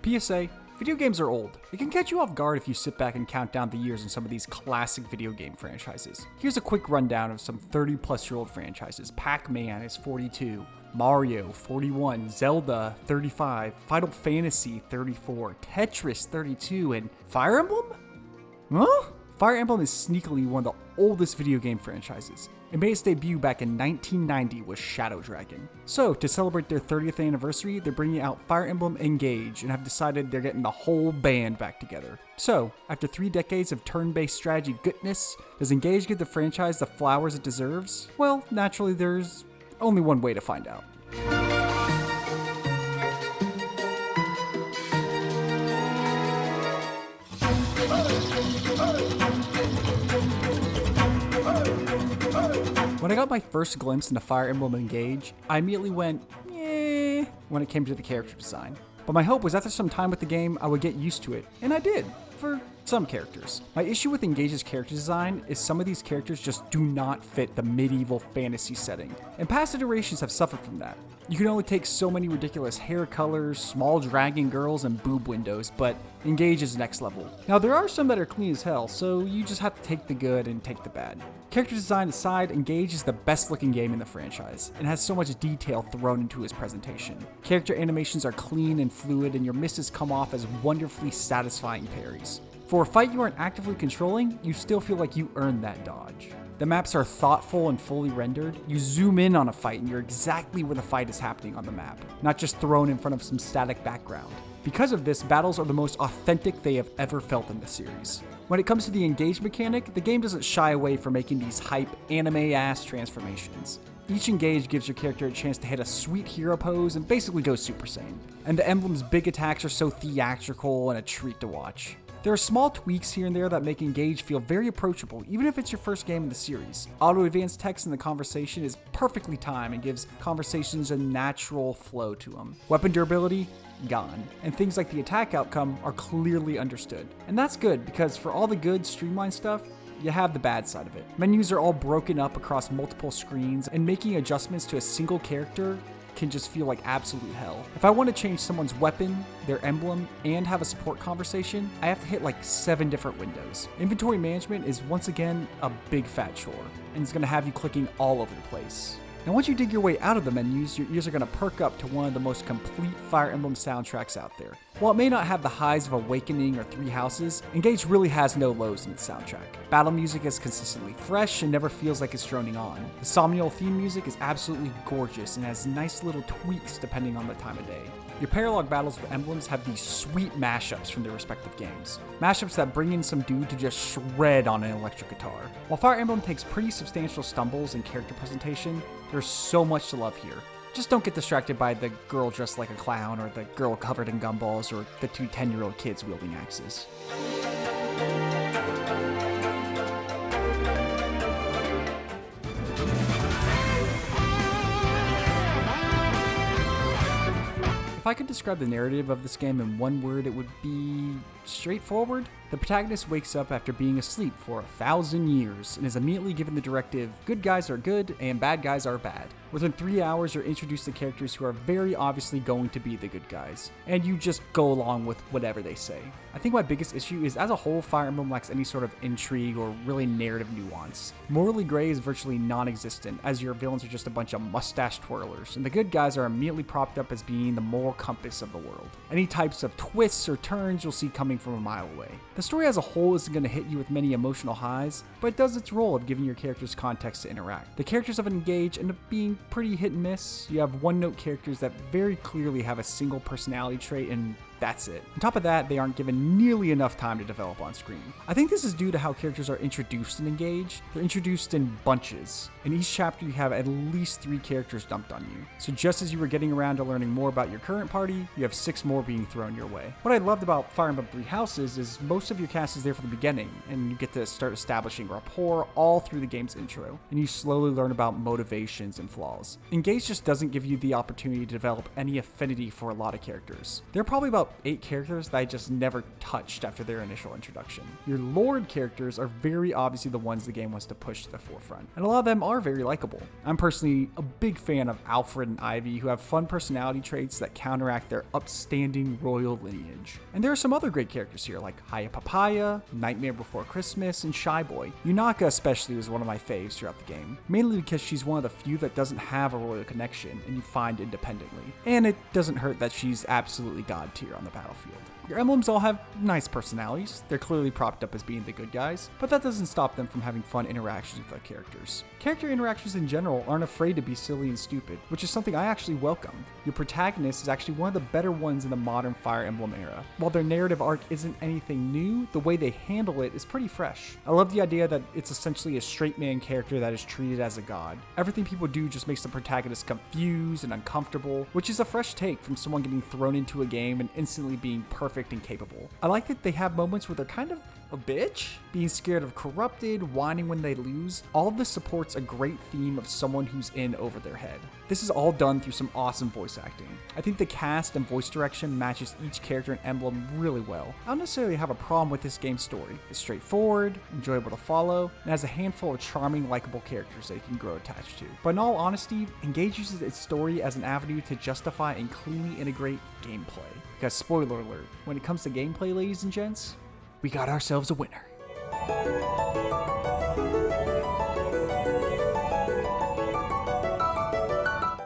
PSA, video games are old. It can catch you off guard if you sit back and count down the years in some of these classic video game franchises. Here's a quick rundown of some 30-plus-year-old franchises. Pac-Man is 42, Mario 41, Zelda 35, Final Fantasy 34, Tetris 32, and Fire Emblem? Huh? Fire Emblem is sneakily one of the oldest video game franchises. It made its debut back in 1990 with Shadow Dragon. So, to celebrate their 30th anniversary, they're bringing out Fire Emblem Engage and have decided they're getting the whole band back together. So, after 3 decades of turn-based strategy goodness, does Engage give the franchise the flowers it deserves? Well, naturally there's only one way to find out. When I got my first glimpse into Fire Emblem Engage, I immediately went, eh, when it came to the character design. But my hope was after some time with the game, I would get used to it, and I did, for some characters. My issue with Engage's character design is some of these characters just do not fit the medieval fantasy setting, and past iterations have suffered from that. You can only take so many ridiculous hair colors, small dragon girls, and boob windows, but Engage is next level. Now there are some that are clean as hell, so you just have to take the good and take the bad. Character design aside, Engage is the best looking game in the franchise, and has so much detail thrown into his presentation. Character animations are clean and fluid, and your misses come off as wonderfully satisfying parries. For a fight you aren't actively controlling, you still feel like you earned that dodge. The maps are thoughtful and fully rendered. You zoom in on a fight and you're exactly where the fight is happening on the map, not just thrown in front of some static background. Because of this, battles are the most authentic they have ever felt in the series. When it comes to the Engage mechanic, the game doesn't shy away from making these hype, anime-ass transformations. Each Engage gives your character a chance to hit a sweet hero pose and basically go Super Saiyan. And the Emblem's big attacks are so theatrical and a treat to watch. There are small tweaks here and there that make Engage feel very approachable, even if it's your first game in the series. Auto-advanced text in the conversation is perfectly timed and gives conversations a natural flow to them. Weapon durability? Gone. And things like the attack outcome are clearly understood. And that's good, because for all the good, streamlined stuff, you have the bad side of it. Menus are all broken up across multiple screens, and making adjustments to a single character can just feel like absolute hell. If I want to change someone's weapon, their emblem, and have a support conversation, I have to hit like 7 different windows. Inventory management is once again a big fat chore, and it's going to have you clicking all over the place. Now once you dig your way out of the menus, your ears are going to perk up to one of the most complete Fire Emblem soundtracks out there. While it may not have the highs of Awakening or Three Houses, Engage really has no lows in its soundtrack. Battle music is consistently fresh and never feels like it's droning on. The Somnial theme music is absolutely gorgeous and has nice little tweaks depending on the time of day. Your paralog battles with emblems have these sweet mashups from their respective games. Mashups that bring in some dude to just shred on an electric guitar. While Fire Emblem takes pretty substantial stumbles in character presentation, there's so much to love here. Just don't get distracted by the girl dressed like a clown or the girl covered in gumballs or the 2 10-year-old kids wielding axes. If I could describe the narrative of this game in one word, it would be straightforward. The protagonist wakes up after being asleep for 1,000 years and is immediately given the directive, good guys are good and bad guys are bad. Within 3 hours, you're introduced to characters who are very obviously going to be the good guys, and you just go along with whatever they say. I think my biggest issue is, as a whole, Fire Emblem lacks any sort of intrigue or really narrative nuance. Morally gray is virtually non-existent, as your villains are just a bunch of mustache twirlers, and the good guys are immediately propped up as being the moral compass of the world. Any types of twists or turns you'll see coming from a mile away. The story as a whole isn't going to hit you with many emotional highs, but it does its role of giving your characters context to interact. The characters of Engage end up being pretty hit and miss. You have one-note characters that very clearly have a single personality trait, and that's it. On top of that, they aren't given nearly enough time to develop on screen. I think this is due to how characters are introduced in Engage. They're introduced in bunches. In each chapter, you have at least 3 characters dumped on you. So just as you were getting around to learning more about your current party, you have 6 more being thrown your way. What I loved about Fire Emblem Three Houses is most of your cast is there from the beginning, and you get to start establishing rapport all through the game's intro, and you slowly learn about motivations and flaws. Engage just doesn't give you the opportunity to develop any affinity for a lot of characters. There are probably about about 8 characters that I just never touched after their initial introduction. Your Lord characters are very obviously the ones the game wants to push to the forefront, and a lot of them are very likable. I'm personally a big fan of Alfred and Ivy, who have fun personality traits that counteract their upstanding royal lineage. And there are some other great characters here, like Hiya Papaya, Nightmare Before Christmas, and Shy Boy. Yunaka especially was one of my faves throughout the game, mainly because she's one of the few that doesn't have a royal connection and you find independently. And it doesn't hurt that she's absolutely god tier on the battlefield. Your emblems all have nice personalities. They're clearly propped up as being the good guys, but that doesn't stop them from having fun interactions with their characters. Character interactions in general aren't afraid to be silly and stupid, which is something I actually welcome. Your protagonist is actually one of the better ones in the modern Fire Emblem era. While their narrative arc isn't anything new, the way they handle it is pretty fresh. I love the idea that it's essentially a straight man character that is treated as a god. Everything people do just makes the protagonist confused and uncomfortable, which is a fresh take from someone getting thrown into a game and instantly being perfect and capable. I like that they have moments where they're kind of a bitch, being scared of corrupted, whining when they lose. All of this supports a great theme of someone who's in over their head. This is all done through some awesome voice acting. I think the cast and voice direction matches each character in Emblem really well. I don't necessarily have a problem with this game's story. It's straightforward, enjoyable to follow, and has a handful of charming, likable characters that you can grow attached to. But in all honesty, Engage uses its story as an avenue to justify and cleanly integrate gameplay. Because spoiler alert, when it comes to gameplay, ladies and gents, we got ourselves a winner.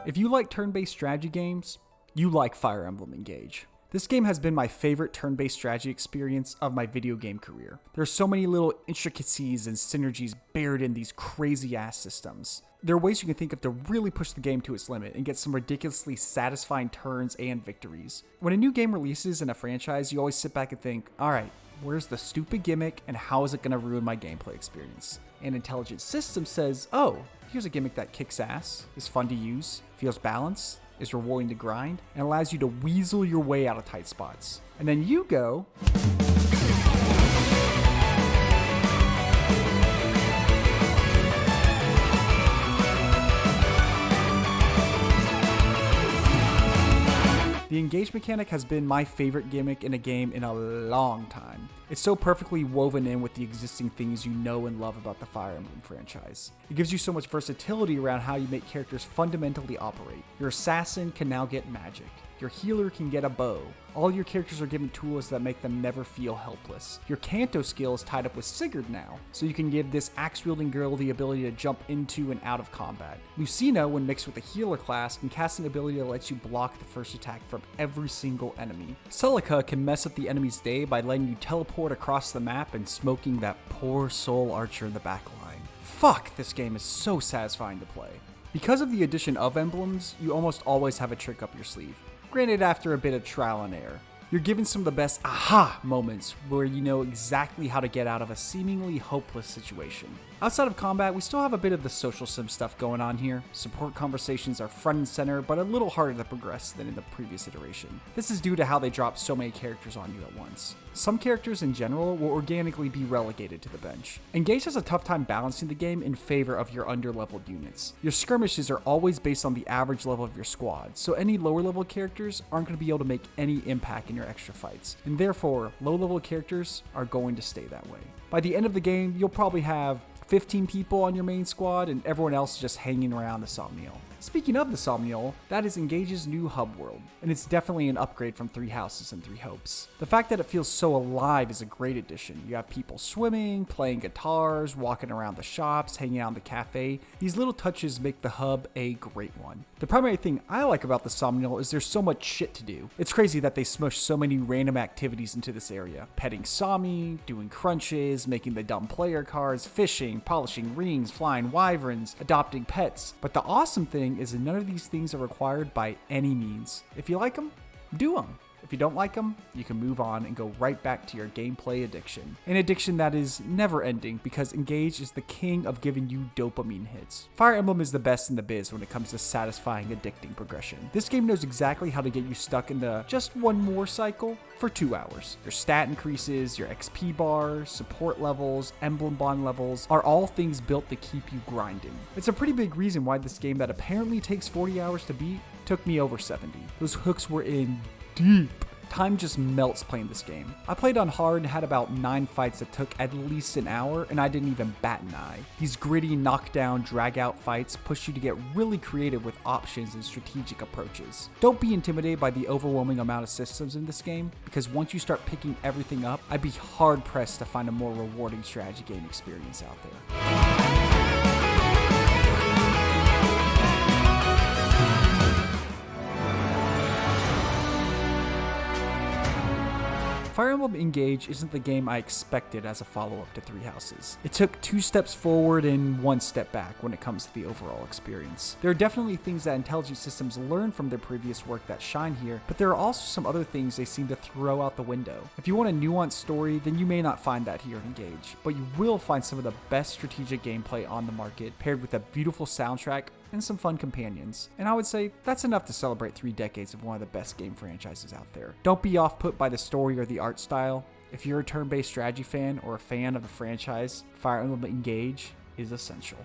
If you like turn-based strategy games, you like Fire Emblem Engage. This game has been my favorite turn-based strategy experience of my video game career. There are so many little intricacies and synergies buried in these crazy-ass systems. There are ways you can think of to really push the game to its limit and get some ridiculously satisfying turns and victories. When a new game releases in a franchise, you always sit back and think, alright, where's the stupid gimmick and how is it going to ruin my gameplay experience? And Intelligent System says, oh, here's a gimmick that kicks ass, is fun to use, feels balanced, is rewarding to grind, and allows you to weasel your way out of tight spots. And then you go, the engage mechanic has been my favorite gimmick in a game in a long time. It's so perfectly woven in with the existing things you know and love about the Fire Emblem franchise. It gives you so much versatility around how you make characters fundamentally operate. Your assassin can now get magic. Your healer can get a bow. All your characters are given tools that make them never feel helpless. Your Kanto skill is tied up with Sigurd now, so you can give this axe-wielding girl the ability to jump into and out of combat. Lucina, when mixed with the healer class, can cast an ability that lets you block the first attack from every single enemy. Celica can mess up the enemy's day by letting you teleport across the map and smoking that poor soul archer in the backline. Fuck, this game is so satisfying to play. Because of the addition of emblems, you almost always have a trick up your sleeve. Granted, after a bit of trial and error. You're given some of the best aha moments where you know exactly how to get out of a seemingly hopeless situation. Outside of combat, we still have a bit of the social sim stuff going on here. Support conversations are front and center, but a little harder to progress than in the previous iteration. This is due to how they drop so many characters on you at once. Some characters in general will organically be relegated to the bench. Engage has a tough time balancing the game in favor of your under-leveled units. Your skirmishes are always based on the average level of your squad, so any lower-level characters aren't going to be able to make any impact in your extra fights, and therefore, low-level characters are going to stay that way. By the end of the game, you'll probably have 15 people on your main squad and everyone else just hanging around the Somniel. Speaking of the Somniel, that is Engage's new hub world, and it's definitely an upgrade from Three Houses and Three Hopes. The fact that it feels so alive is a great addition. You have people swimming, playing guitars, walking around the shops, hanging out in the cafe. These little touches make the hub a great one. The primary thing I like about the Somniel is there's so much shit to do. It's crazy that they smush so many random activities into this area. Petting Sami, doing crunches, making the dumb player cards, fishing, polishing rings, flying wyverns, adopting pets. But the awesome thing is that none of these things are required by any means. If you like them, do them. If you don't like them, you can move on and go right back to your gameplay addiction. An addiction that is never ending because Engage is the king of giving you dopamine hits. Fire Emblem is the best in the biz when it comes to satisfying addicting progression. This game knows exactly how to get you stuck in the just one more cycle for 2 hours. Your stat increases, your XP bar, support levels, emblem bond levels are all things built to keep you grinding. It's a pretty big reason why this game that apparently takes 40 hours to beat took me over 70. Those hooks were in deep. Time just melts playing this game. I played on hard and had about 9 fights that took at least an hour, and I didn't even bat an eye. These gritty, knockdown, drag-out fights push you to get really creative with options and strategic approaches. Don't be intimidated by the overwhelming amount of systems in this game, because once you start picking everything up, I'd be hard-pressed to find a more rewarding strategy game experience out there. Fire Emblem Engage isn't the game I expected as a follow-up to Three Houses. It took 2 steps forward and 1 step back when it comes to the overall experience. There are definitely things that Intelligent Systems learned from their previous work that shine here, but there are also some other things they seem to throw out the window. If you want a nuanced story, then you may not find that here in Engage, but you will find some of the best strategic gameplay on the market, paired with a beautiful soundtrack and some fun companions. And I would say that's enough to celebrate 3 decades of one of the best game franchises out there. Don't be off-put by the story or the art style. If you're a turn-based strategy fan or a fan of the franchise, Fire Emblem Engage is essential.